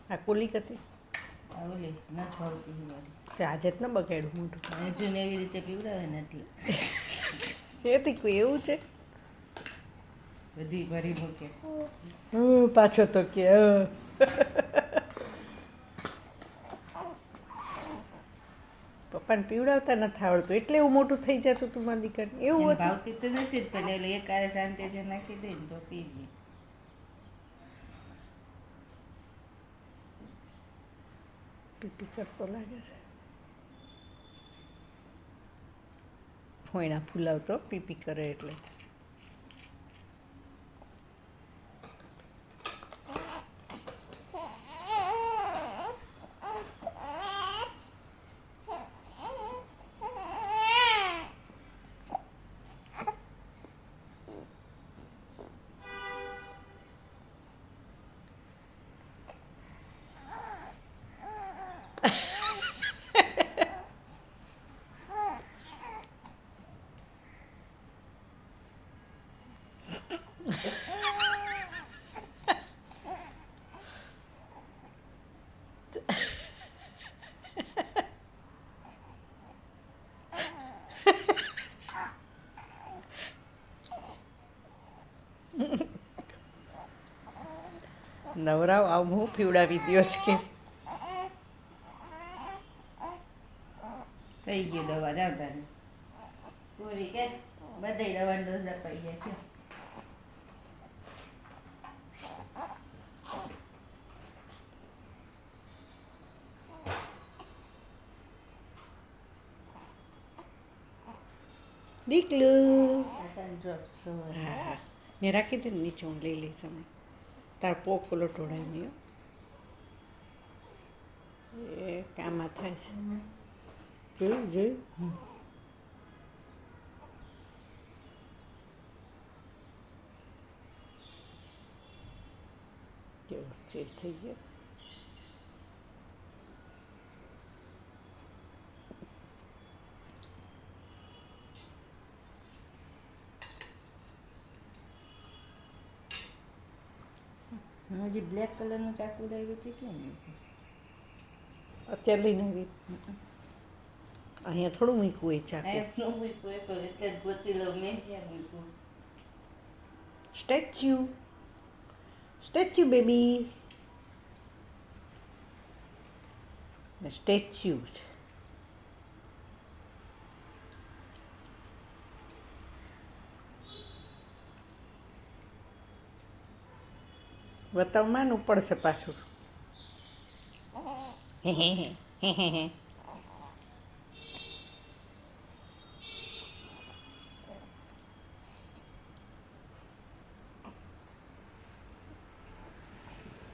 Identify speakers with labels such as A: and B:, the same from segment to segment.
A: આ કુલિક હતી
B: ઓલી ન ભાવતી મારી
A: તે આજે જ ન બગાડ્યું મોઢું
B: અર્જુન એવી રીતે પીવડાવે ને એટલે
A: એથી કોઈ એવું છે
B: બધી ભરી મૂકે
A: પાછો તો કે પપ્પાને પીવડાવતા નથી આવડતું એટલે એવું મોટું થઈ જતું તું મારી દીકરાને એવું
B: એને
A: હતું
B: ભાવતી તો નથી જ પણ એટલે એક આરે શાંતિ નાખી દે ને તો પી લે
A: પીપી કરતો લાગે છે ફોયણા ફૂલાવતો પીપી કરે એટલે નવરાવ આવું હું પીવડાવી દો છે કે
B: થઈ ગયું દવા જાવતા ને પૂરી કે બધાય દવાની ડોઝ અપાઈ જાય છે
A: દીકલું
B: ડ્રોપ્સ
A: હા ને રાખી દે ને નીચે હું લઈ લઈશ અમે તાર પોક ઓલો ઢોળાય નહીં એ કામમાં થાય છે જોયું જોયું કેવો સ્થિર થઈ ગયો
B: હું જે બ્લેક કલરનું ચાકુ લાવ્યું હતું કેમ
A: અત્યારે લઈને આવી અહીંયા થોડું મૂકવું એ ચાકુ
B: એટલે જ ગોતી લઉં મેં ક્યાં મૂક્યું
A: સ્ટેચ્યુ સ્ટેચ્યુ બેબી સ્ટેચ્યુ છે બતાવ માનવું પડશે પાછું હે હે હે હે હે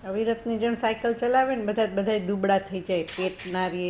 A: અવિરતની જેમ સાયકલ ચલાવે ને બધા દુબળા થઈ જાય પેટ ના રહે